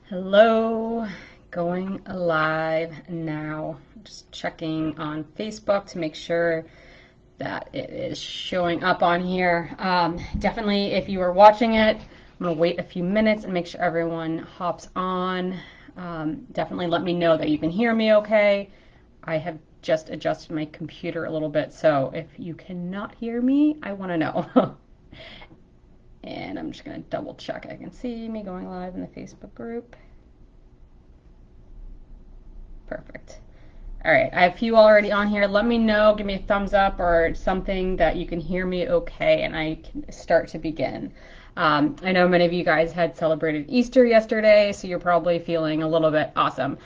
Hello, going live now. Just checking on Facebook to make sure that it is showing up on here. Definitely, if you are watching it, I'm going to wait a few minutes and make sure everyone hops on. Definitely let me know that you can hear me okay. I have just adjusted my computer a little bit, so if you cannot hear me, I want to know. And I'm just going to double check I can see me going live in the Facebook group. Perfect. All right, I have a few already on here. Let me know, give me a thumbs up or something that you can hear me okay, and I can start to begin. I know many of you guys had celebrated Easter yesterday, so you're probably feeling a little bit awesome,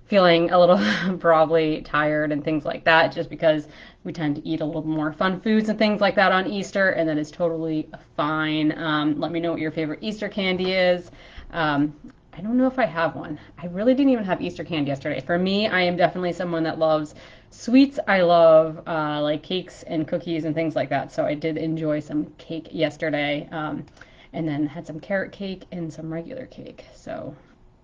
feeling a little probably tired and things like that, just because we tend to eat a little more fun foods and things like that on Easter, and that is totally fine. Let me know what your favorite Easter candy is. I don't know if I have one. I really didn't even have Easter candy yesterday. For me, I am definitely someone that loves sweets. I love like cakes and cookies and things like that. So I did enjoy some cake yesterday, and then had some carrot cake and some regular cake. So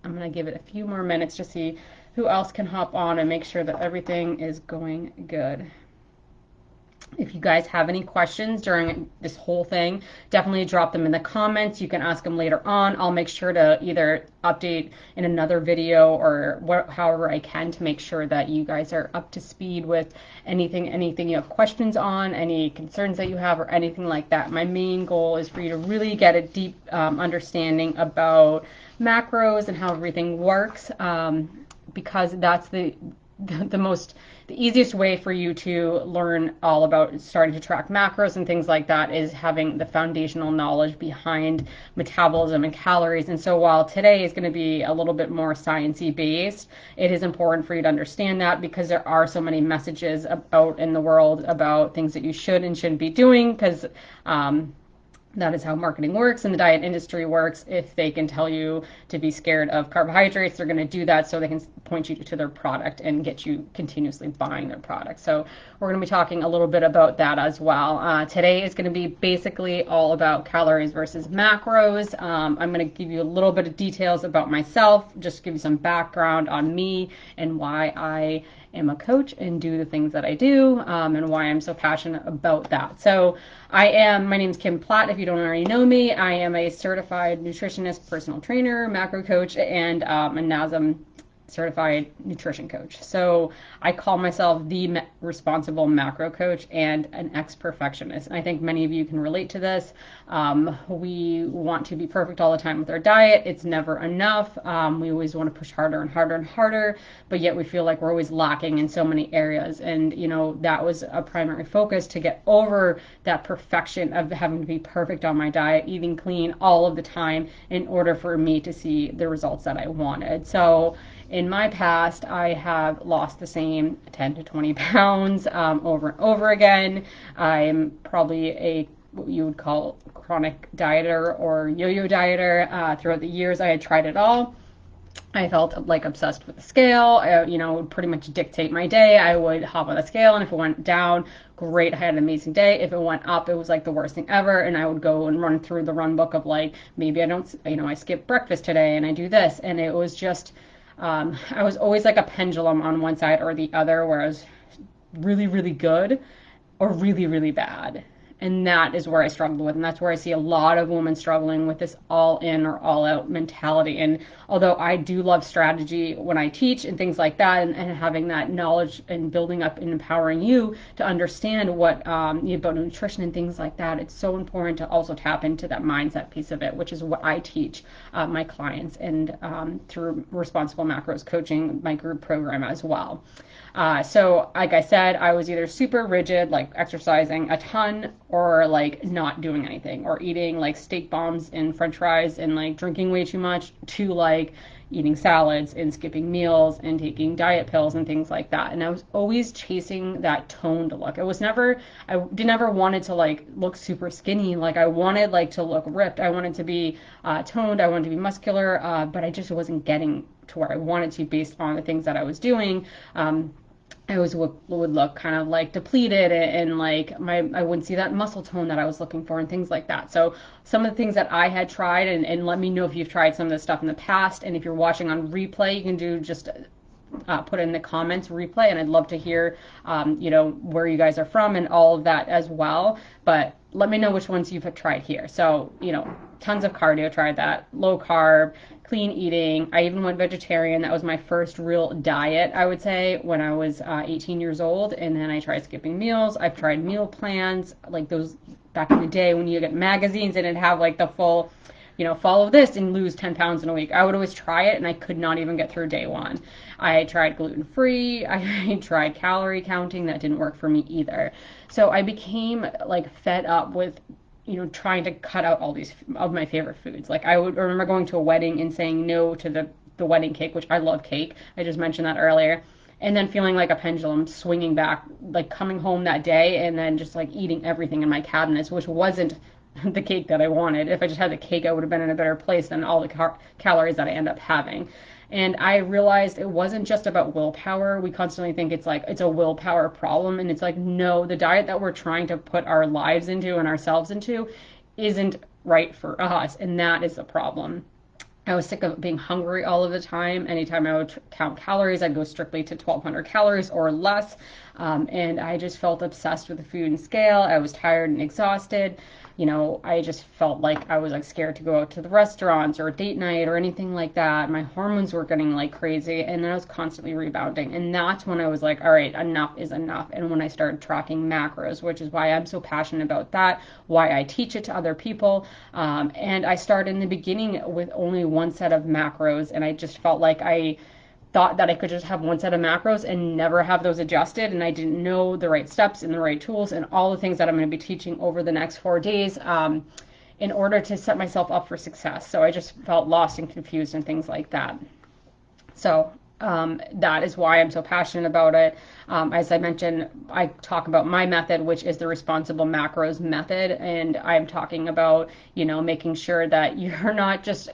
I'm gonna give it a few more minutes to see who else can hop on and make sure that everything is going good. If you guys have any questions during this whole thing, definitely drop them in the comments. You can ask them later on. I'll make sure to either update in another video or however I can to make sure that you guys are up to speed with anything you have questions on, any concerns that you have, or anything like that. My main goal is for you to really get a deep understanding about macros and how everything works, because that's the easiest way for you to learn all about starting to track macros and things like that is having the foundational knowledge behind metabolism and calories. And so while today is going to be a little bit more sciencey based, it is important for you to understand that because there are so many messages out in the world about things that you should and shouldn't be doing, because that is how marketing works and the diet industry works. If they can tell you to be scared of carbohydrates, they're going to do that so they can point you to their product and get you continuously buying their product. So we're going to be talking a little bit about that as well. Today is going to be basically all about calories versus macros. I'm going to give you a little bit of details about myself, just give you some background on me and why I am a coach and do the things that I do, and why I'm so passionate about that. So my name is Kim Platt. If you don't already know me, I am a certified nutritionist, personal trainer, macro coach, and a NASM certified nutrition coach. So I call myself the responsible macro coach and an ex-perfectionist. And I think many of you can relate to this. We want to be perfect all the time with our diet. It's never enough. We always want to push harder and harder and harder, but yet we feel like we're always lacking in so many areas. And, that was a primary focus to get over that perfection of having to be perfect on my diet, eating clean all of the time in order for me to see the results that I wanted. So in my past, I have lost the same 10 to 20 pounds over and over again. I'm probably what you would call chronic dieter or yo-yo dieter. Throughout the years, I had tried it all. I felt like obsessed with the scale. Would pretty much dictate my day. I would hop on the scale, and if it went down, great, I had an amazing day. If it went up, it was like the worst thing ever. And I would go and run through the run book of like, maybe I don't, I skipped breakfast today and I do this. And it was just, I was always like a pendulum on one side or the other, where I was really, really good or really, really bad. And that is where I struggled with. And that's where I see a lot of women struggling with this all in or all out mentality. And although I do love strategy when I teach and things like that, and having that knowledge and building up and empowering you to understand what about nutrition and things like that, it's so important to also tap into that mindset piece of it, which is what I teach my clients, and through Responsible Macros Coaching, my group program as well. So like I said, I was either super rigid, like exercising a ton, or like not doing anything, or eating like steak bombs and french fries and like drinking way too much, to like eating salads and skipping meals and taking diet pills and things like that. And I was always chasing that toned look. I never wanted to like look super skinny. Like I wanted like to look ripped. I wanted to be toned. I wanted to be muscular, but I just wasn't getting to where I wanted to based on the things that I was doing. I always would look kind of like depleted, and like I wouldn't see that muscle tone that I was looking for and things like that. So some of the things that I had tried, and let me know if you've tried some of this stuff in the past, and if you're watching on replay, you can do just put in the comments replay, and I'd love to hear, where you guys are from and all of that as well. But let me know which ones you've tried here. So, tons of cardio, tried that, low carb, clean eating. I even went vegetarian. That was my first real diet, I would say, when I was 18 years old. And then I tried skipping meals. I've tried meal plans, like those back in the day when you get magazines and it'd have like the full, follow this and lose 10 pounds in a week. I would always try it and I could not even get through day one. I tried gluten free. I tried calorie counting. That didn't work for me either. So I became like fed up with trying to cut out all these of my favorite foods. Like I would remember going to a wedding and saying no to the wedding cake, which I love cake. I just mentioned that earlier. And then feeling like a pendulum swinging back, like coming home that day and then just like eating everything in my cabinets, which wasn't the cake that I wanted. If I just had the cake, I would have been in a better place than all the calories that I end up having. And I realized it wasn't just about willpower. We constantly think it's like it's a willpower problem. And it's like, no, the diet that we're trying to put our lives into and ourselves into isn't right for us. And that is the problem. I was sick of being hungry all of the time. Anytime I would count calories, I'd go strictly to 1,200 calories or less. And I just felt obsessed with the food and scale. I was tired and exhausted. I just felt like I was like scared to go out to the restaurants or a date night or anything like that. My hormones were getting like crazy, and then I was constantly rebounding. And that's when I was like, all right, enough is enough. And when I started tracking macros, which is why I'm so passionate about that, why I teach it to other people. And I started in the beginning with only one set of macros, and I just felt like I thought that I could just have one set of macros and never have those adjusted, and I didn't know the right steps and the right tools and all the things that I'm going to be teaching over the next 4 days in order to set myself up for success. So I just felt lost and confused and things like that. So that is why I'm so passionate about it. As I mentioned, I talk about my method, which is the responsible macros method, and I'm talking about, making sure that you're not just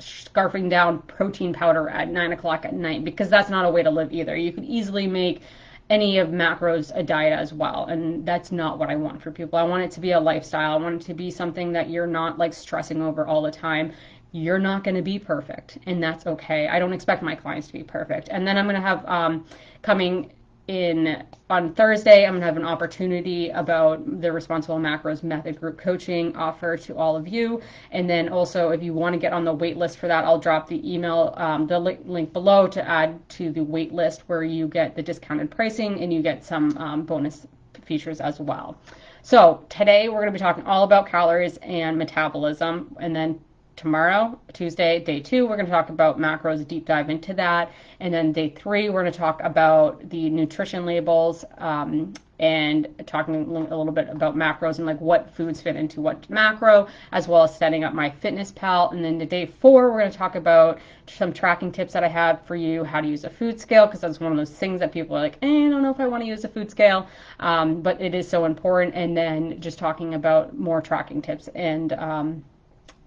scarfing down protein powder at 9 o'clock at night, because that's not a way to live either. You could easily make any of macros a diet as well, and that's not what I want for people. I want it to be a lifestyle. I want it to be something that you're not like stressing over all the time. You're not going to be perfect, and that's okay. I don't expect my clients to be perfect. And then I'm going to have coming in on Thursday, I'm going to have an opportunity about the Responsible Macros Method group coaching offer to all of you. And then also, if you want to get on the wait list for that, I'll drop the email, the link below to add to the wait list, where you get the discounted pricing and you get some bonus features as well. So today we're going to be talking all about calories and metabolism, and then tomorrow, Tuesday, day 2, we're going to talk about macros, deep dive into that. And then day 3, we're going to talk about the nutrition labels and talking a little bit about macros and like what foods fit into what macro, as well as setting up my fitness pal. And then the day 4, we're going to talk about some tracking tips that I have for you, how to use a food scale, because that's one of those things that people are like, I don't know if I want to use a food scale, but it is so important. And then just talking about more tracking tips, and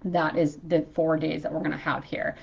that is the 4 days that we're going to have here.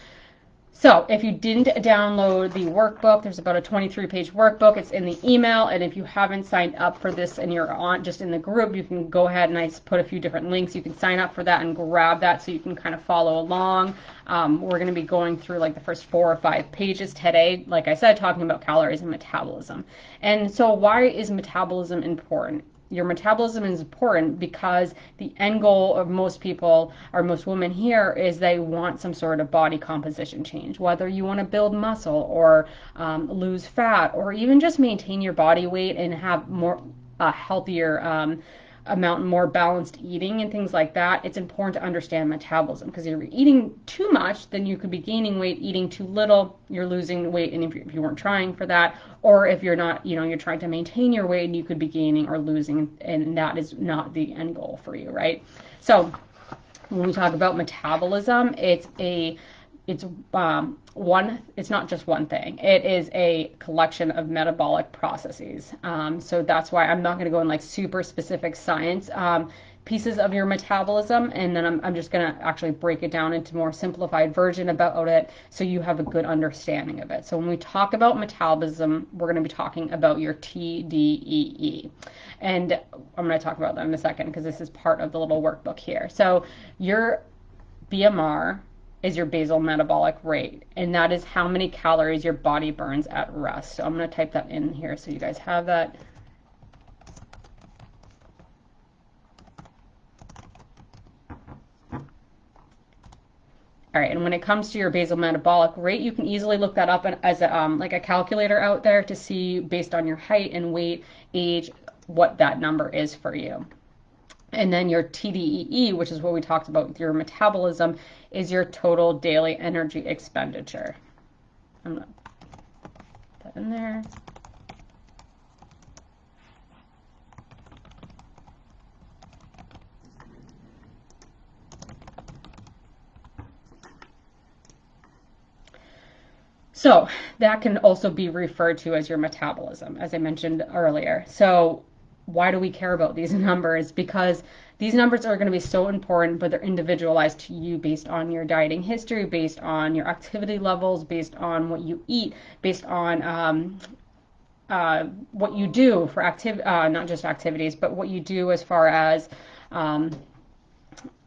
So if you didn't download the workbook, there's about a 23-page workbook. It's in the email. And if you haven't signed up for this and you're on just in the group, you can go ahead, and I put a few different links. You can sign up for that and grab that so you can kind of follow along. We're going to be going through like the first 4 or 5 pages today, like I said, talking about calories and metabolism. And so why is metabolism important? Your metabolism is important because the end goal of most people, or most women here, is they want some sort of body composition change. Whether you want to build muscle or lose fat, or even just maintain your body weight and have more healthier amount, more balanced eating and things like that, it's important to understand metabolism, because if you're eating too much, then you could be gaining weight. Eating too little, you're losing weight, and if you weren't trying for that, or if you're not, you're trying to maintain your weight, and you could be gaining or losing, and that is not the end goal for you, right? So when we talk about metabolism, it's not just one thing. It is a collection of metabolic processes. So that's why I'm not going to go in like super specific science. pieces of your metabolism, and then I'm just going to actually break it down into more simplified version about it so you have a good understanding of it. So when we talk about metabolism, we're going to be talking about your TDEE. And I'm going to talk about that in a second because this is part of the little workbook here. So your BMR is your basal metabolic rate, and that is how many calories your body burns at rest. So I'm going to type that in here so you guys have that. All right, and when it comes to your basal metabolic rate, you can easily look that up as like a calculator out there to see based on your height and weight, age, what that number is for you. And then your TDEE, which is what we talked about with your metabolism, is your total daily energy expenditure. I'm going to put that in there. So that can also be referred to as your metabolism, as I mentioned earlier. So why do we care about these numbers? Because these numbers are going to be so important, but they're individualized to you based on your dieting history, based on your activity levels, based on what you eat, based on what you do for not just activities, but what you do as far as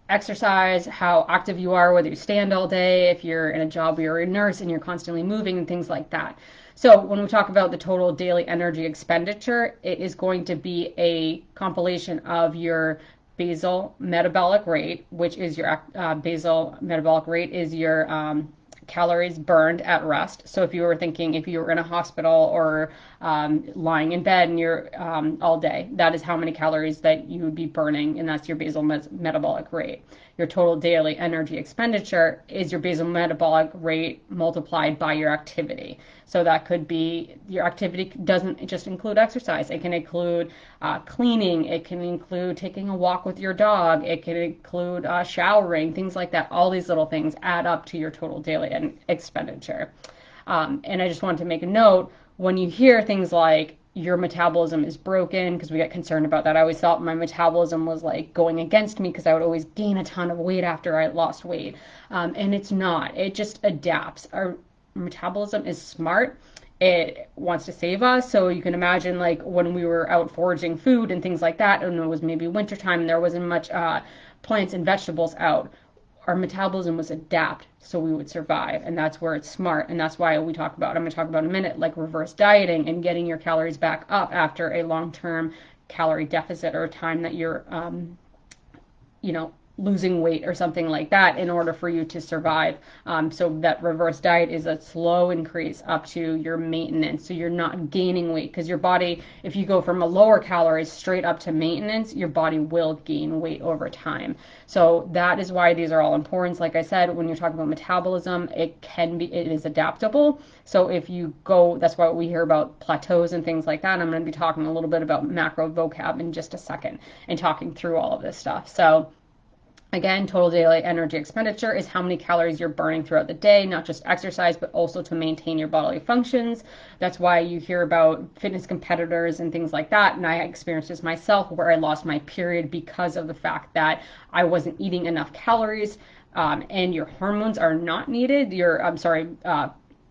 exercise, how active you are, whether you stand all day, if you're in a job where you're a nurse and you're constantly moving and things like that. So when we talk about the total daily energy expenditure, it is going to be a compilation of your basal metabolic rate, which is your basal metabolic rate is your calories burned at rest. So if you were thinking, if you were in a hospital or lying in bed and you're all day, that is how many calories that you would be burning, and that's your basal metabolic rate. Your total daily energy expenditure is your basal metabolic rate multiplied by your activity. So that could be, your activity doesn't just include exercise. It can include cleaning. It can include taking a walk with your dog. It can include showering, things like that. All these little things add up to your total daily expenditure. And I just wanted to make a note, when you hear things like your metabolism is broken, because we get concerned about that. I always thought my metabolism was like going against me because I would always gain a ton of weight after I lost weight. And it's not. It just adapts. Our metabolism is smart. It wants to save us. So you can imagine like when we were out foraging food and things like that, and it was maybe wintertime and there wasn't much plants and vegetables out. Our metabolism was adapt so we would survive, and that's where it's smart, and that's why we talk about, I'm going to talk about in a minute, like reverse dieting and getting your calories back up after a long-term calorie deficit or a time that you're losing weight or something like that in order for you to survive. So that reverse diet is a slow increase up to your maintenance. So you're not gaining weight, because your body, if you go from a lower calories straight up to maintenance, your body will gain weight over time. So that is why these are all important. Like I said, when you're talking about metabolism, it is adaptable. So if you go, that's why we hear about plateaus and things like that. And I'm going to be talking a little bit about macro vocab in just a second and talking through all of this stuff. So again, total daily energy expenditure is how many calories you're burning throughout the day, not just exercise, but also to maintain your bodily functions. That's why you hear about fitness competitors and things like that. And I experienced this myself where I lost my period because of the fact that I wasn't eating enough calories. And your hormones are not needed.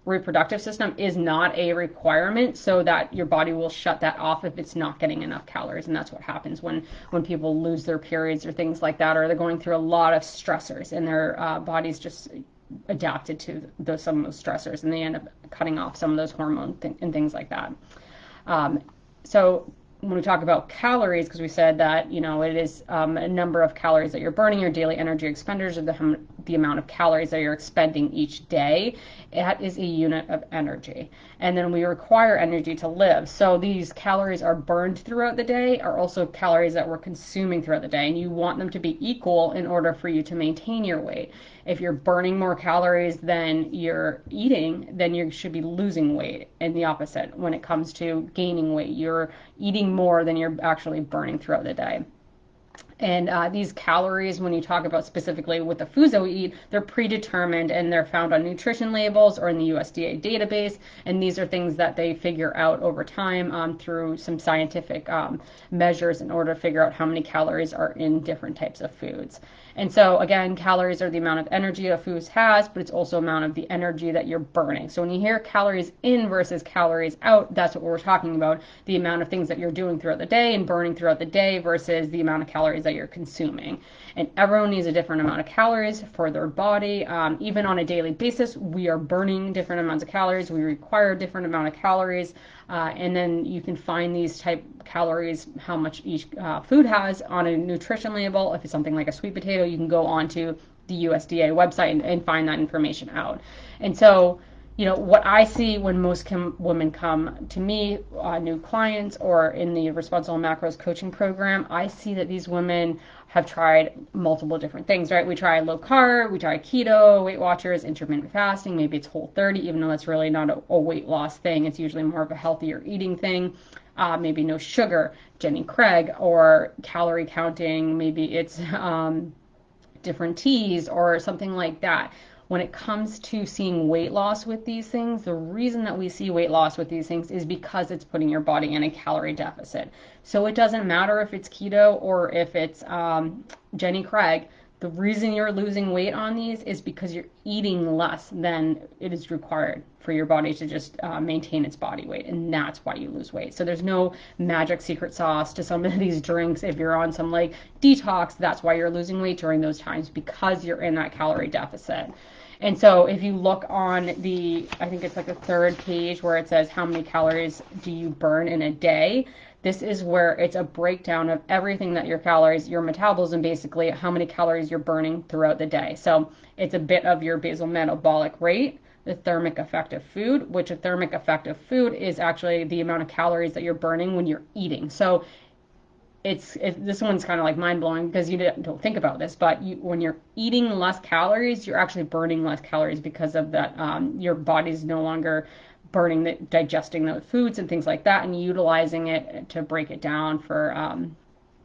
Reproductive system is not a requirement, so that your body will shut that off if it's not getting enough calories. And that's what happens when people lose their periods or things like that, or they're going through a lot of stressors and their body's just adapted to some of those stressors, and they end up cutting off some of those hormones and things like that. So when we talk about calories, because we said that, it is a number of calories that you're burning, your daily energy expenditures, or the amount of calories that you're expending each day, that is a unit of energy. And then we require energy to live. So these calories are burned throughout the day are also calories that we're consuming throughout the day, and you want them to be equal in order for you to maintain your weight. If you're burning more calories than you're eating, then you should be losing weight. And the opposite, when it comes to gaining weight, you're eating more than you're actually burning throughout the day. And these calories, when you talk about specifically with the foods that we eat, they're predetermined and they're found on nutrition labels or in the USDA database. And these are things that they figure out over time through some scientific measures in order to figure out how many calories are in different types of foods. And so again, calories are the amount of energy a food has, but it's also amount of the energy that you're burning. So when you hear calories in versus calories out, that's what we're talking about, the amount of things that you're doing throughout the day and burning throughout the day versus the amount of calories that you're consuming. And everyone needs a different amount of calories for their body. Even on a daily basis, we are burning different amounts of calories. We require a different amount of calories. And then you can find these type calories, how much each food has on a nutrition label. If it's something like a sweet potato, you can go onto the USDA website and find that information out. And so, what I see when most women come to me, new clients or in the Responsible Macros coaching program, I see that these women have tried multiple different things, right? We try low carb, we try keto, Weight Watchers, intermittent fasting, maybe it's Whole30, even though that's really not a weight loss thing. It's usually more of a healthier eating thing. Maybe no sugar, Jenny Craig, or calorie counting, maybe it's different teas or something like that. When it comes to seeing weight loss with these things, the reason that we see weight loss with these things is because it's putting your body in a calorie deficit. So it doesn't matter if it's keto or if it's Jenny Craig. The reason you're losing weight on these is because you're eating less than it is required for your body to just maintain its body weight, and that's why you lose weight. So there's no magic secret sauce to some of these drinks. If you're on some like detox, that's why you're losing weight during those times, because you're in that calorie deficit. And so if you look on I think it's like the third page where it says how many calories do you burn in a day, this is where it's a breakdown of everything that your calories, your metabolism, basically how many calories you're burning throughout the day. So it's a bit of your basal metabolic rate, the thermic effective food, which a thermic effective food is actually the amount of calories that you're burning when you're eating. So this one's kind of like mind-blowing because you don't think about this, but when you're eating less calories, you're actually burning less calories because of that. Your body's no longer digesting those foods and things like that, and utilizing it to break it down for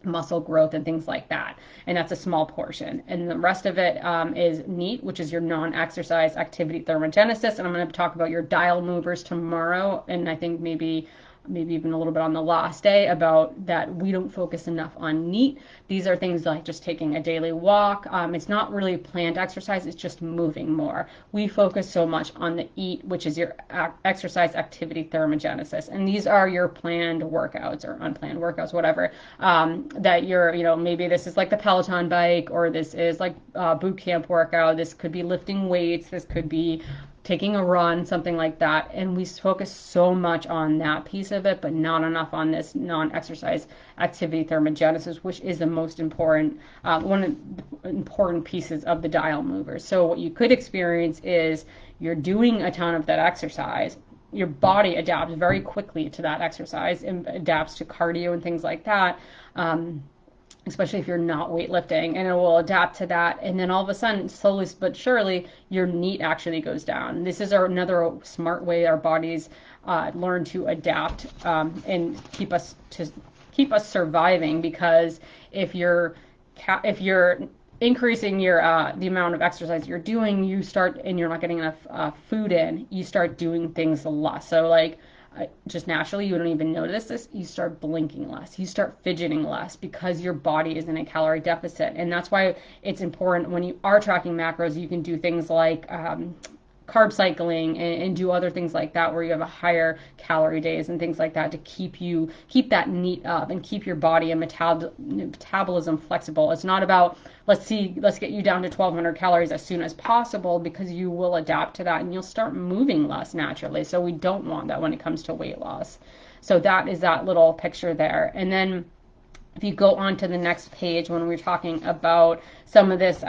muscle growth and things like that. And that's a small portion. And the rest of it is NEAT, which is your non-exercise activity thermogenesis. And I'm going to talk about your dial movers tomorrow, and I think maybe even a little bit on the last day, about that we don't focus enough on NEAT. These are things like just taking a daily walk. It's not really planned exercise, it's just moving more. We focus so much on the EAT, which is your exercise activity thermogenesis. And these are your planned workouts or unplanned workouts, whatever, that you're, maybe this is like the Peloton bike, or this is like boot camp workout. This could be lifting weights. This could be taking a run, something like that. And we focus so much on that piece of it, but not enough on this non-exercise activity thermogenesis, which is the most important, one of the important pieces of the dial movers. So what you could experience is you're doing a ton of that exercise. Your body adapts very quickly to that exercise and adapts to cardio and things like that. Especially if you're not weightlifting, and it will adapt to that. And then all of a sudden, slowly but surely, your NEAT actually goes down. This is another smart way our bodies learn to adapt and keep us surviving. Because if you're increasing your the amount of exercise you're doing, and you're not getting enough food in, you start doing things less. So like, just naturally, you don't even notice this, you start blinking less, you start fidgeting less, because your body is in a calorie deficit. And that's why it's important when you are tracking macros, you can do things like carb cycling and do other things like that, where you have a higher calorie days and things like that, to keep that NEAT up and keep your body and metabolism flexible. It's not about let's get you down to 1,200 calories as soon as possible, because you will adapt to that and you'll start moving less naturally. So we don't want that when it comes to weight loss. So that is that little picture there. And then if you go on to the next page, when we're talking about some of this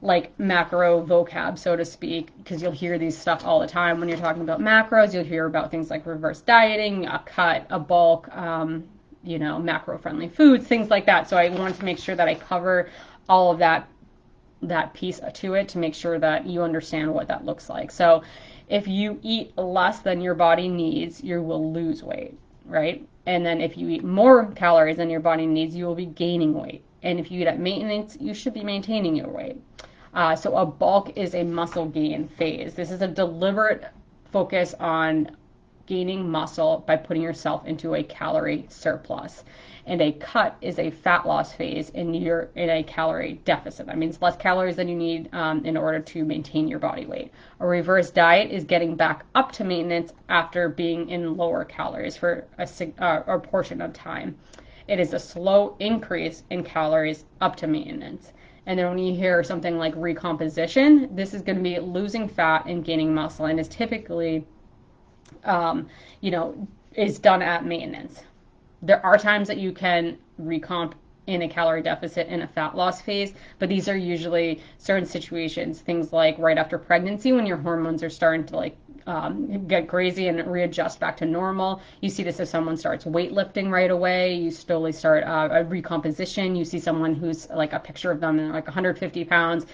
like macro vocab, so to speak, because you'll hear these stuff all the time when you're talking about macros. You'll hear about things like reverse dieting, a cut, a bulk, macro-friendly foods, things like that. So I wanted to make sure that I cover all of that piece to it, to make sure that you understand what that looks like. So if you eat less than your body needs, you will lose weight, right? And then if you eat more calories than your body needs, you will be gaining weight. And if you eat at maintenance, you should be maintaining your weight. So a bulk is a muscle gain phase. This is a deliberate focus on gaining muscle by putting yourself into a calorie surplus. And a cut is a fat loss phase, and you're in a calorie deficit. That means less calories than you need in order to maintain your body weight. A reverse diet is getting back up to maintenance after being in lower calories for a portion of time. It is a slow increase in calories up to maintenance. And then when you hear something like recomposition, this is going to be losing fat and gaining muscle, and is typically is done at maintenance. There are times that you can recomp in a calorie deficit in a fat loss phase, but these are usually certain situations, things like right after pregnancy when your hormones are starting to get crazy and readjust back to normal. You see this if someone starts weightlifting right away. You slowly start a recomposition. You see someone who's like a picture of them and like 150 pounds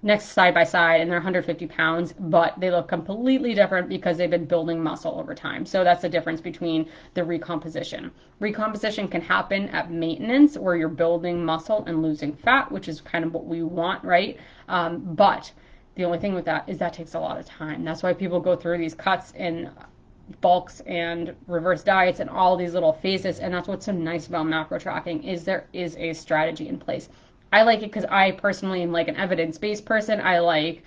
next side by side and they're 150 pounds, but they look completely different because they've been building muscle over time. So that's the difference between the recomposition. Recomposition can happen at maintenance where you're building muscle and losing fat, which is kind of what we want, right? But the only thing with that is that takes a lot of time. That's why people go through these cuts and bulks and reverse diets and all these little phases. And that's what's so nice about macro tracking is there is a strategy in place. I like it because I personally am like an evidence-based person. I like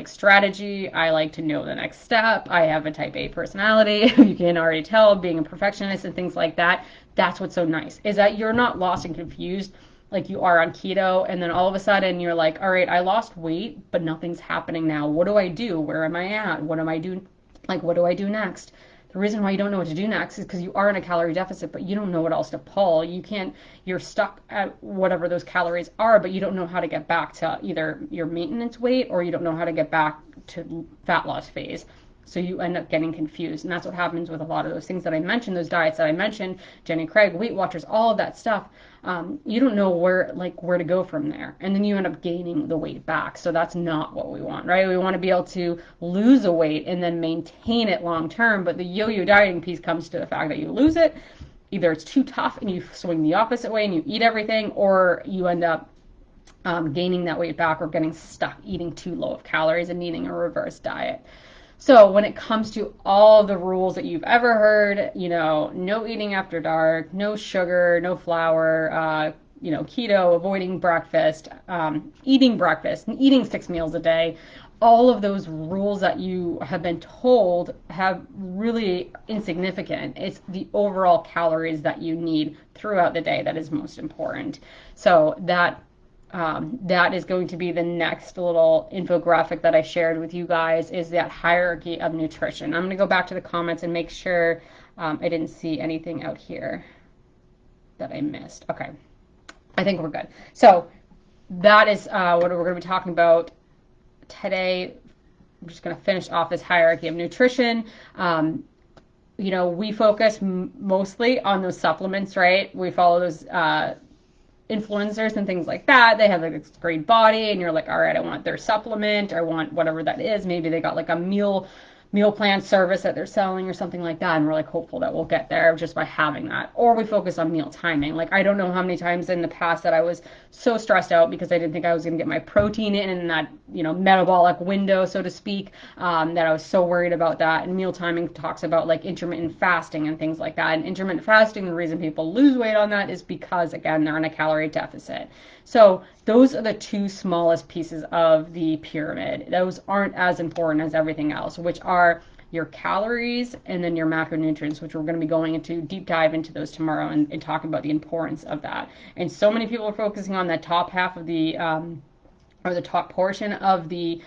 strategy. I like to know the next step. I have a type A personality. You can already tell, being a perfectionist and things like that. That's what's so nice is that you're not lost and confused like you are on keto, and then all of a sudden you're like, all right, I lost weight, but nothing's happening now. What do I do? Where am I at? What am I doing? Like, what do I do next? The reason why you don't know what to do next is because you are in a calorie deficit, but you don't know what else to pull. You're stuck at whatever those calories are, but you don't know how to get back to either your maintenance weight or you don't know how to get back to fat loss phase. So you end up getting confused. And that's what happens with a lot of those things that I mentioned, those diets that I mentioned, Jenny Craig, Weight Watchers, all of that stuff. You don't know where to go from there. And then you end up gaining the weight back. So that's not what we want, right? We want to be able to lose a weight and then maintain it long term. But the yo-yo dieting piece comes to the fact that you lose it. Either it's too tough and you swing the opposite way and you eat everything, or you end up gaining that weight back or getting stuck eating too low of calories and needing a reverse diet. So when it comes to all the rules that you've ever heard, no eating after dark, no sugar, no flour, keto, avoiding breakfast, eating breakfast, and eating 6 meals a day, all of those rules that you have been told have really insignificant. It's the overall calories that you need throughout the day that is most important. So that is going to be the next little infographic that I shared with you guys, is that hierarchy of nutrition. I'm going to go back to the comments and make sure I didn't see anything out here that I missed. Okay, I think we're good. So that is what we're going to be talking about today. I'm just going to finish off this hierarchy of nutrition. We focus mostly on those supplements, right? We follow those influencers and things like that. They have like this great body and you're like, all right, I want their supplement, I want whatever that is. Maybe they got like a meal plan service that they're selling or something like that, and we're like hopeful that we'll get there just by having that. Or we focus on meal timing. Like I don't know how many times in the past that I was so stressed out because I didn't think I was going to get my protein in that metabolic window, so to speak, that I was so worried about that. And meal timing talks about like intermittent fasting and things like that. And intermittent fasting, the reason people lose weight on that is because, again, they're in a calorie deficit. So those are the two smallest pieces of the pyramid. Those aren't as important as everything else, which are your calories and then your macronutrients, which we're going to be going into deep dive into those tomorrow and talking about the importance of that. And so many people are focusing on that top half of the or the top portion of the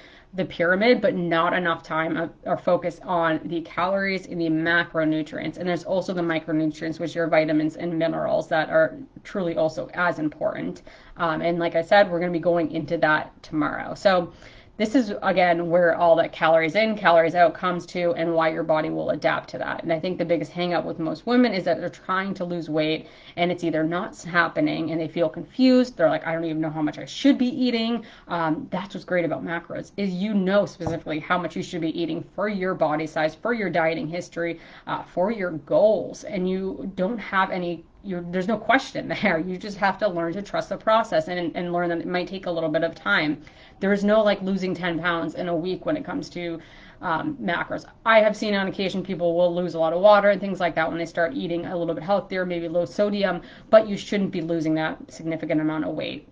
pyramid, but not enough time or focus on the calories and the macronutrients. And there's also the micronutrients, which are vitamins and minerals that are truly also as important. And like I said, we're going to be going into that tomorrow. So this is, again, where all that calories in, calories out comes to, and why your body will adapt to that. And I think the biggest hang up with most women is that they're trying to lose weight and it's either not happening and they feel confused. They're like, I don't even know how much I should be eating. That's what's great about macros, is specifically how much you should be eating for your body size, for your dieting history, for your goals. And you don't have any there's no question there. You just have to learn to trust the process and learn that it might take a little bit of time. There is no like losing 10 pounds in a week when it comes to macros. I have seen on occasion people will lose a lot of water and things like that when they start eating a little bit healthier, maybe low sodium, but you shouldn't be losing that significant amount of weight.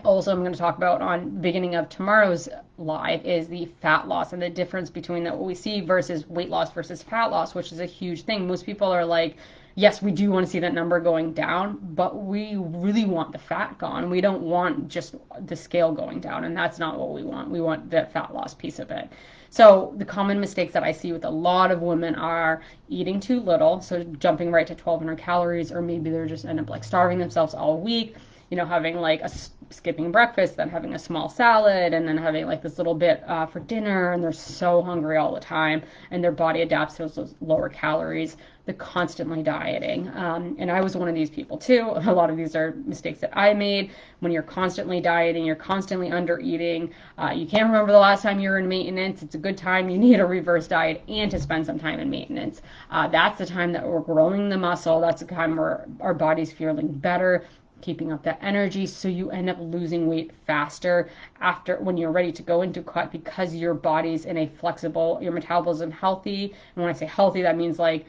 Also, I'm going to talk about on beginning of tomorrow's live is the fat loss and the difference between what we see versus weight loss versus fat loss, which is a huge thing. Most people are like, yes, we do want to see that number going down, but we really want the fat gone. We don't want just the scale going down, and that's not what we want. We want the fat loss piece of it. So the common mistakes that I see with a lot of women are eating too little, so jumping right to 1,200 calories, or maybe they're just end up like starving themselves all week, having like skipping breakfast, then having a small salad, and then having like this little bit for dinner, and they're so hungry all the time, and their body adapts to those lower calories. The constantly dieting, and I was one of these people too. A lot of these are mistakes that I made. When you're constantly dieting, you're constantly under eating. You can't remember the last time you were in maintenance. It's a good time. You need a reverse diet and to spend some time in maintenance. That's the time that we're growing the muscle. That's the time where our body's feeling better, keeping up that energy, so you end up losing weight faster after when you're ready to go into cut, because your body's in a flexible, your metabolism healthy. And when I say healthy, that means like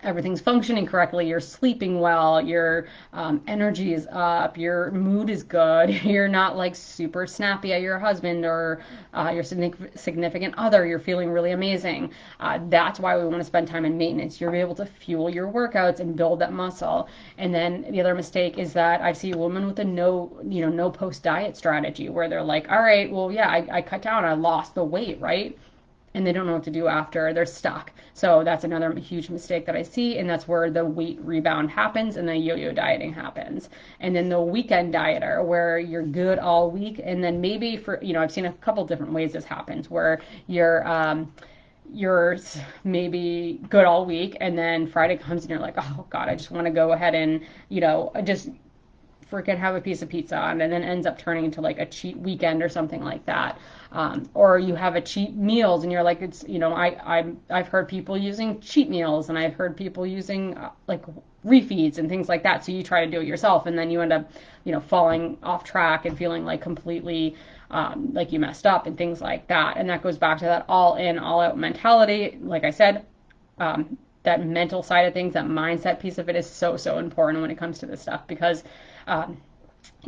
everything's functioning correctly, you're sleeping well, your energy is up, your mood is good, you're not like super snappy at your husband or your significant other, you're feeling really amazing. That's why we want to spend time in maintenance. You're able to fuel your workouts and build that muscle. And then the other mistake is that I see a woman with a no post diet strategy where they're like, all right, well, yeah, I cut down, I lost the weight, right? And they don't know what to do after. They're stuck. So that's another huge mistake that I see, and that's where the weight rebound happens and the yo-yo dieting happens. And then the weekend dieter, where you're good all week, and then maybe I've seen a couple different ways this happens, where you're maybe good all week, and then Friday comes and you're like, oh God, I just want to go ahead and, just freaking have a piece of pizza, and then ends up turning into like a cheat weekend or something like that. Or you have a cheat meals and you're like, I've heard people using cheat meals, and I've heard people using like refeeds and things like that. So you try to do it yourself, and then you end up, falling off track and feeling like completely like you messed up and things like that. And that goes back to that all in, all out mentality. Like I said, that mental side of things, that mindset piece of it is so, so important when it comes to this stuff, because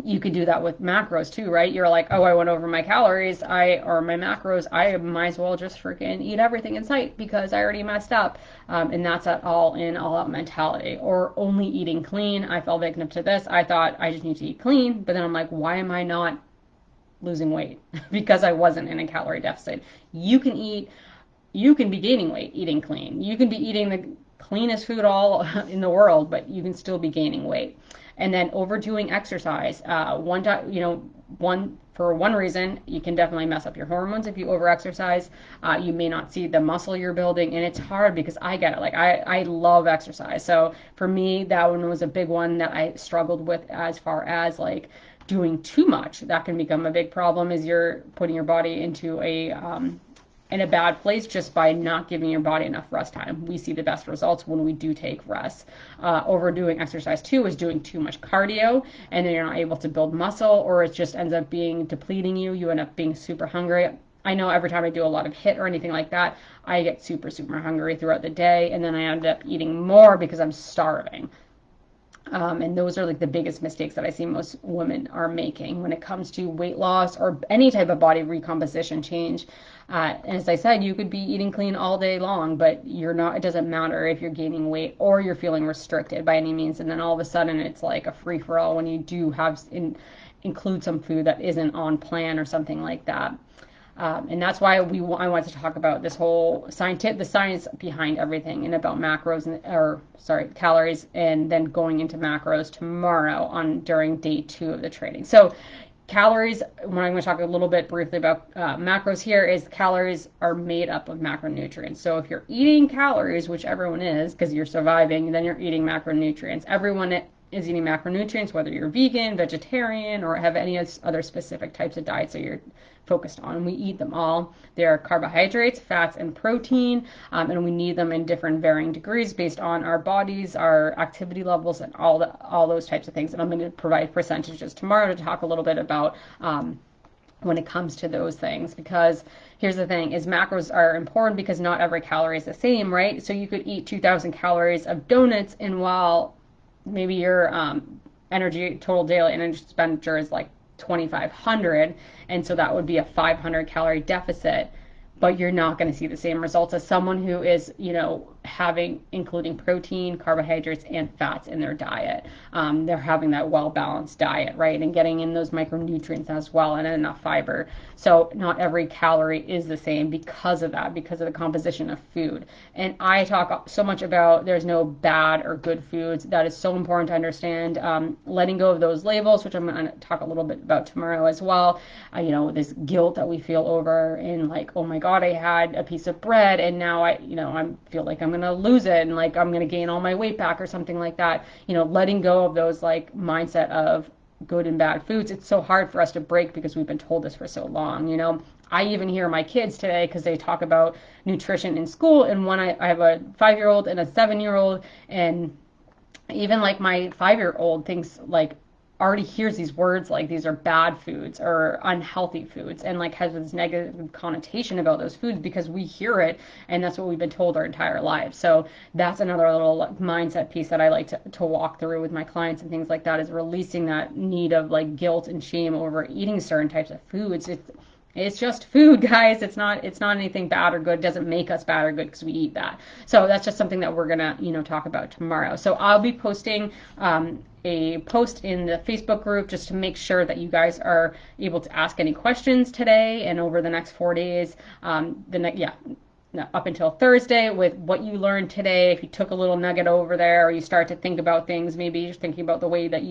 you could do that with macros too, right? You're like, oh, I went over my calories, or my macros, I might as well just freaking eat everything in sight because I already messed up. And that's that all in, all out mentality. Or only eating clean. I fell victim to this. I thought I just need to eat clean, but then I'm like, why am I not losing weight? Because I wasn't in a calorie deficit. You can be gaining weight eating clean. You can be eating the cleanest food all in the world, but you can still be gaining weight. And then overdoing exercise. For one reason, you can definitely mess up your hormones if you overexercise. You may not see the muscle you're building, and it's hard because I get it. Like I love exercise, so for me that one was a big one that I struggled with, as far as like doing too much. That can become a big problem, is you're putting your body into in a bad place just by not giving your body enough rest time. We see the best results when we do take rest. Overdoing exercise too is doing too much cardio, and then you're not able to build muscle, or it just ends up being depleting you. You end up being super hungry. I know every time I do a lot of HIIT or anything like that, I get super, super hungry throughout the day, and then I end up eating more because I'm starving. And those are like the biggest mistakes that I see most women are making when it comes to weight loss or any type of body recomposition change. And as I said, you could be eating clean all day long, but you're not. It doesn't matter if you're gaining weight or you're feeling restricted by any means. And then all of a sudden, it's like a free for all when you do include some food that isn't on plan or something like that. And that's why I wanted to talk about this whole the science behind everything, and about calories, and then going into macros tomorrow during day 2 of the training. So calories, when I'm going to talk a little bit briefly about macros here, is calories are made up of macronutrients. So if you're eating calories, which everyone is because you're surviving, then you're eating macronutrients. Everyone is eating macronutrients, whether you're vegan, vegetarian, or have any other specific types of diets that you're focused on. We eat them all. There are carbohydrates, fats, and protein, and we need them in different varying degrees based on our bodies, our activity levels, and all those types of things. And I'm going to provide percentages tomorrow to talk a little bit about when it comes to those things, because here's the thing is macros are important because not every calorie is the same, right? So you could eat 2,000 calories of donuts, and while maybe your total daily energy expenditure is like 2,500, and so that would be a 500 calorie deficit, but you're not going to see the same results as someone who is, including protein, carbohydrates, and fats in their diet. They're having that well-balanced diet, right? And getting in those micronutrients as well and enough fiber. So not every calorie is the same because of that, because of the composition of food. And I talk so much about there's no bad or good foods. That is so important to understand. Letting go of those labels, which I'm going to talk a little bit about tomorrow as well. This guilt that we feel over in like, oh my God, I had a piece of bread and now I feel like I'm going to lose it and like I'm going to gain all my weight back or something like that. Letting go of those like mindset of good and bad foods. It's so hard for us to break because we've been told this for so long. I even hear my kids today because they talk about nutrition in school, and I have a 5-year-old and a 7-year-old, and even like my 5-year-old thinks like already hears these words like these are bad foods or unhealthy foods, and like has this negative connotation about those foods because we hear it and that's what we've been told our entire lives. So that's another little mindset piece that I like to walk through with my clients and things like that, is releasing that need of like guilt and shame over eating certain types of foods. It's just food, guys. It's not anything bad or good. It doesn't make us bad or good because we eat that. So that's just something that we're gonna talk about tomorrow. So I'll be posting a post in the Facebook group just to make sure that you guys are able to ask any questions today and over the next 4 days. Up until Thursday with what you learned today. If you took a little nugget over there, or you start to think about things, maybe you're thinking about the way that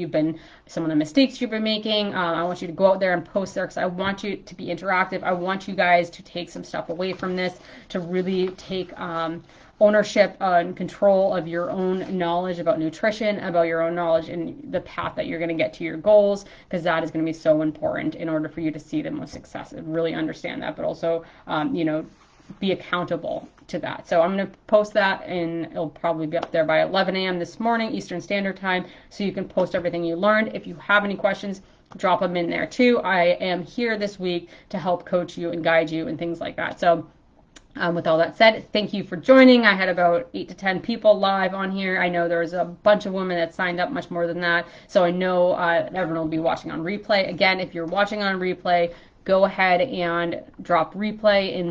some of the mistakes you've been making. I want you to go out there and post there because I want you to be interactive. I want you guys to take some stuff away from this, to really take ownership and control of your own knowledge about nutrition, about your own knowledge and the path that you're going to get to your goals, because that is going to be so important in order for you to see the most success and really understand that, but also, be accountable to that. So I'm going to post that, and it'll probably be up there by 11 a.m. this morning, Eastern Standard Time, so you can post everything you learned. If you have any questions, drop them in there too. I am here this week to help coach you and guide you and things like that. So with all that said, thank you for joining. I had about 8 to 10 people live on here. I know there was a bunch of women that signed up, much more than that. So I know everyone will be watching on replay. Again, if you're watching on replay, go ahead and drop replay in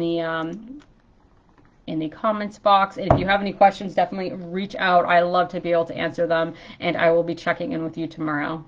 the comments box. And if you have any questions, definitely reach out. I love to be able to answer them, and I will be checking in with you tomorrow.